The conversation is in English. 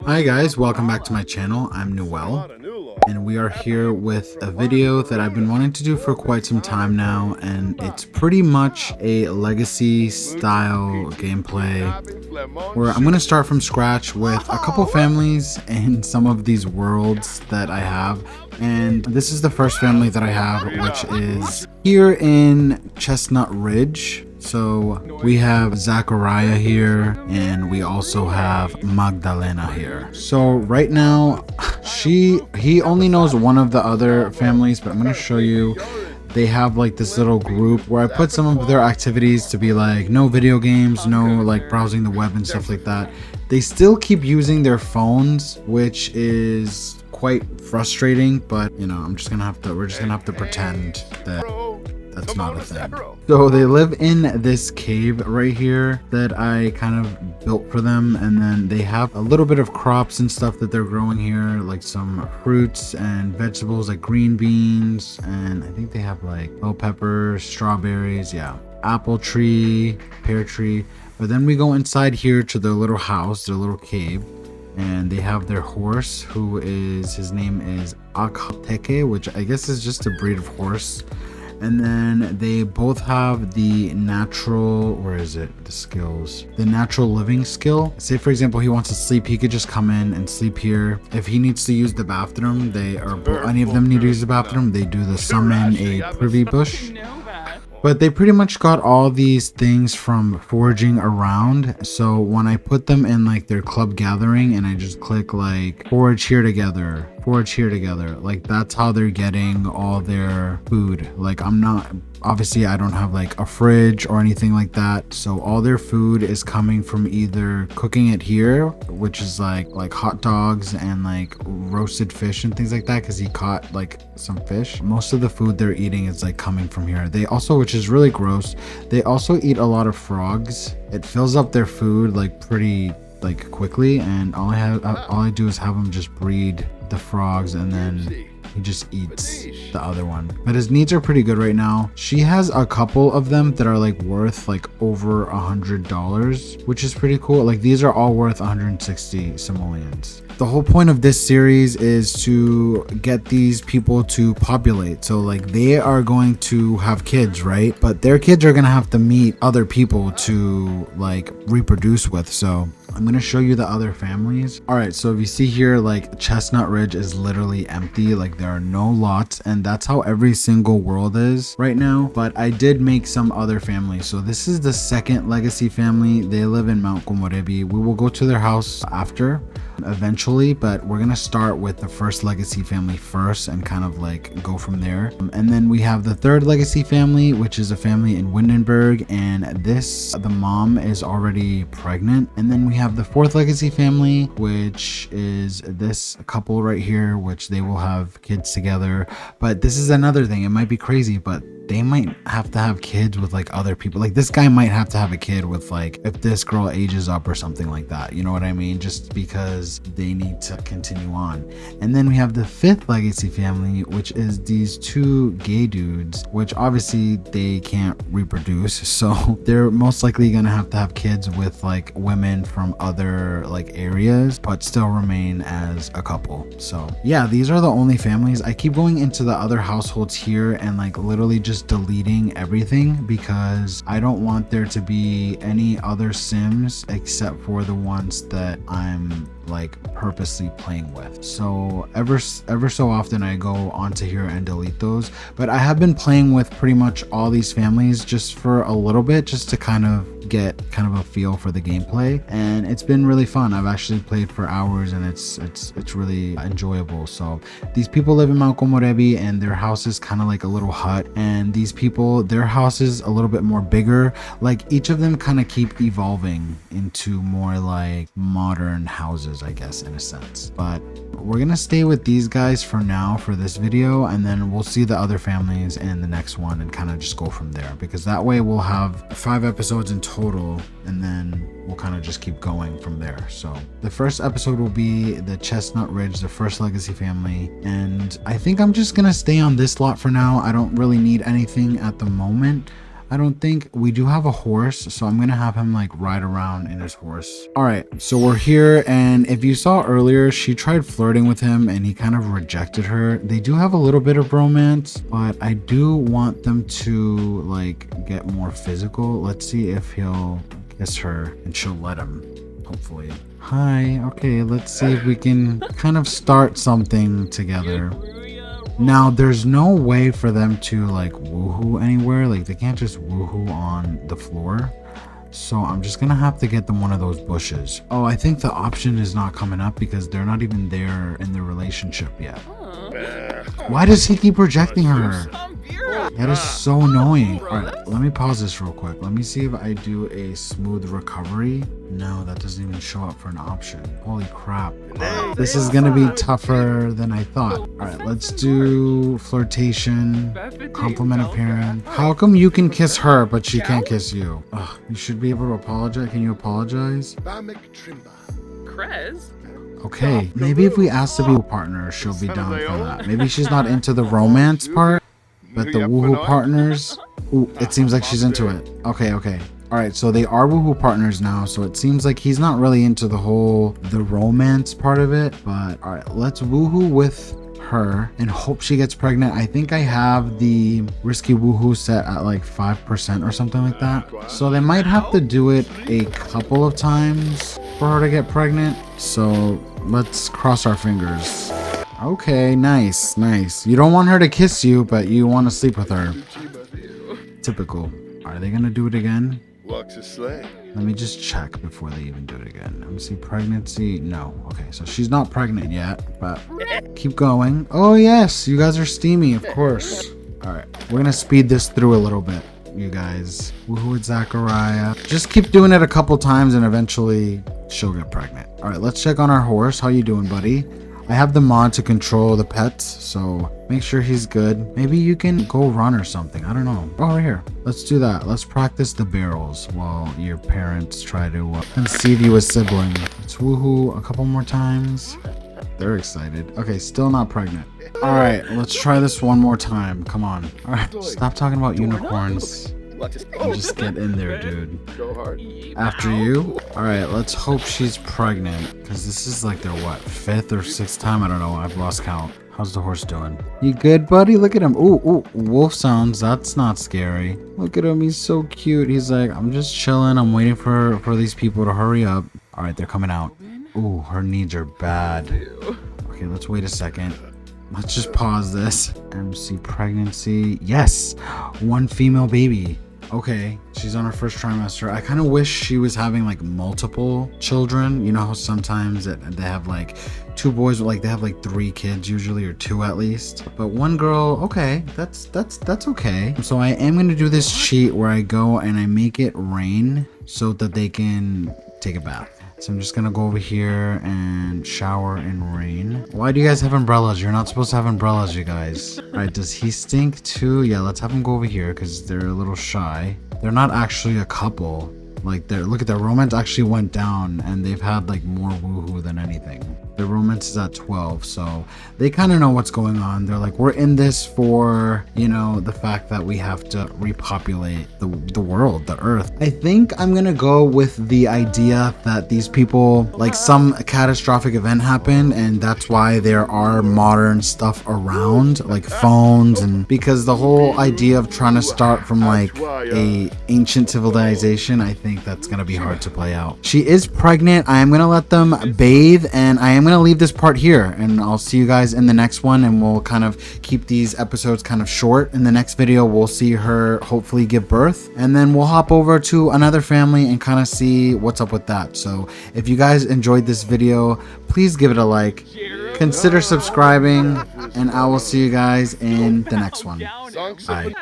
Hi guys, welcome back to my channel. I'm Noel, and we are here with a video that I've been wanting to do for quite some time now, and it's pretty much a legacy style gameplay where I'm going to start from scratch with a couple families and some of these worlds that I have. And this is the first family that I have, which is here in Chestnut Ridge. So we have Zachariah here, and we also have Magdalena here. So right now, he only knows one of the other families, but I'm gonna show you. They have like this little group where I put some of their activities to be like no video games, no like browsing the web and stuff like that. They still keep using their phones, which is quite frustrating, but you know, we're just gonna have to pretend that that's not a thing. So they live in this cave right here that I kind of built for them, and then they have a little bit of crops and stuff that they're growing here, like some fruits and vegetables like green beans, and I think they have like bell peppers, strawberries, yeah, apple tree, pear tree. But then we go inside here to their little house, their little cave, and they have their horse, his name is Akhateke, which I guess is just a breed of horse. And then they both have the natural, the natural living skill. Say for example, he wants to sleep, he could just come in and sleep here. If he needs to use the bathroom, any of them need to use the bathroom, they do the summon a privy bush. But they pretty much got all these things from foraging around. So when I put them in like their club gathering and I just click like forage here together, like that's how they're getting all their food. Like obviously I don't have like a fridge or anything like that. So all their food is coming from either cooking it here, which is like hot dogs and like roasted fish and things like that, because he caught like some fish. Most of the food they're eating is like coming from here. They also, which is really gross, they also eat a lot of frogs. It fills up their food like pretty like quickly, and all I do is have him just breed the frogs, and then he just eats the other one. But his needs are pretty good right now. She has a couple of them that are like worth like over $100, which is pretty cool. Like these are all worth 160 simoleons. The whole point of this series is to get these people to populate. So like they are going to have kids, right? But their kids are gonna have to meet other people to like reproduce with. So I'm gonna show you the other families. All right, so if you see here, like Chestnut Ridge is literally empty. Like there are no lots, and that's how every single world is right now. But I did make some other families. So this is the second legacy family. They live in Mount Komorebi. We will go to their house after eventually, but we're gonna start with the first legacy family first and kind of like go from there. And then we have the third legacy family, which is a family in Windenburg, and the mom is already pregnant. And then we have the fourth legacy family, which is this couple right here, which they will have kids together. But this is another thing, it might be crazy, but they might have to have kids with like other people. Like this guy might have to have a kid with like, if this girl ages up or something like that, you know what I mean? Just because they need to continue on. And then we have the fifth legacy family, which is these two gay dudes, which obviously they can't reproduce. So they're most likely gonna have to have kids with like women from other like areas, but still remain as a couple. So yeah, these are the only families. I keep going into the other households here and like literally just deleting everything, because I don't want there to be any other Sims except for the ones that I'm like purposely playing with. So ever so often I go onto here and delete those, but I have been playing with pretty much all these families just for a little bit, just to kind of get kind of a feel for the gameplay, and it's been really fun. I've actually played for hours, and it's really enjoyable. So these people live in Mount Komorebi, and their house is kind of like a little hut, and these people, their house is a little bit more bigger. Like each of them kind of keep evolving into more like modern houses, I guess, in a sense. But we're gonna stay with these guys for now for this video, and then we'll see the other families in the next one and kind of just go from there, because that way we'll have 5 episodes in total, and then we'll kind of just keep going from there. So the first episode will be the Chestnut Ridge, the first legacy family, and I think I'm just gonna stay on this lot for now. I don't really need anything at the moment. I don't think. We do have a horse, so I'm gonna have him like ride around in his horse. All right, so we're here, and if you saw earlier, she tried flirting with him and he kind of rejected her. They do have a little bit of romance, but I do want them to like get more physical. Let's see if he'll kiss her and she'll let him, hopefully. Hi, okay, let's see if we can kind of start something together. Now, there's no way for them to like woohoo anywhere. Like, they can't just woohoo on the floor. So I'm just gonna have to get them one of those bushes. Oh, I think the option is not coming up because they're not even there in their relationship yet. Why does he keep rejecting her? That is so annoying. All right, let me pause this real quick. Let me see if I do a smooth recovery. No, that doesn't even show up for an option. Holy crap. This is gonna be tougher than I thought. All right, let's do flirtation, compliment appearance. How come you can kiss her, but she can't kiss you? Ugh, you should be able to apologize. Can you apologize? Okay, maybe if we ask to be a partner, she'll be down for that. Maybe she's not into the romance part, but the woohoo partners. Ooh, it seems like she's into it. Okay. All right, so they are woohoo partners now, so it seems like he's not really into the romance part of it. But all right, let's woohoo with her and hope she gets pregnant. I think I have the risky woohoo set at like 5% or something like that. So they might have to do it a couple of times for her to get pregnant. So let's cross our fingers. Okay, nice. You don't want her to kiss you, but you want to sleep with her. Typical. Are they gonna do it again? Let me just check before they even do it again. Let me see. Pregnancy. No. Okay, so she's not pregnant yet, but keep going. Oh yes, you guys are steamy, of course. All right, we're gonna speed this through a little bit, you guys. Woohoo with Zachariah. Just keep doing it a couple times and eventually she'll get pregnant. All right, let's check on our horse. How you doing, buddy? I have the mod to control the pets, so make sure he's good. Maybe you can go run or something. I don't know. Oh, right here. Let's do that. Let's practice the barrels while your parents try to conceive you a sibling. Let's woohoo a couple more times. They're excited. Okay, still not pregnant. All right, let's try this one more time. Come on. All right, stop talking about unicorns. You just get in there, dude. After you. All right, let's hope she's pregnant, because this is like their what, 5th or 6th time? I don't know. I've lost count. How's the horse doing? You good, buddy? Look at him. Ooh, wolf sounds. That's not scary. Look at him. He's so cute. He's like, I'm just chilling. I'm waiting for these people to hurry up. All right, they're coming out. Ooh, her needs are bad. Okay, let's wait a second. Let's just pause this. MC pregnancy. Yes, 1 female baby. Okay, she's on her first trimester. I kind of wish she was having like multiple children. You know how sometimes they have like 2 boys, like they have like 3 kids usually, or 2 at least. But 1 girl, okay, that's okay. So I am gonna do this cheat where I go and I make it rain so that they can take a bath. So I'm just gonna go over here and shower in rain. Why do you guys have umbrellas? You're not supposed to have umbrellas, you guys. All right, does he stink too? Yeah, let's have him go over here because they're a little shy. They're not actually a couple. Like, look at their romance actually went down, and they've had like more woohoo than anything. Their romance is at 12, so they kind of know what's going on. They're like, we're in this for, you know, the fact that we have to repopulate the world, the earth. I think I'm gonna go with the idea that these people, like some catastrophic event happened, and that's why there are modern stuff around, like phones, and because the whole idea of trying to start from like a ancient civilization, I think that's gonna be hard to play out. She is pregnant. I am gonna let them bathe, and I am gonna leave this part here, and I'll see you guys in the next one, and we'll kind of keep these episodes kind of short. In the next video, we'll see her hopefully give birth, and then we'll hop over to another family and kind of see what's up with that. So if you guys enjoyed this video, please give it a like, consider subscribing, and I will see you guys in the next one. Bye.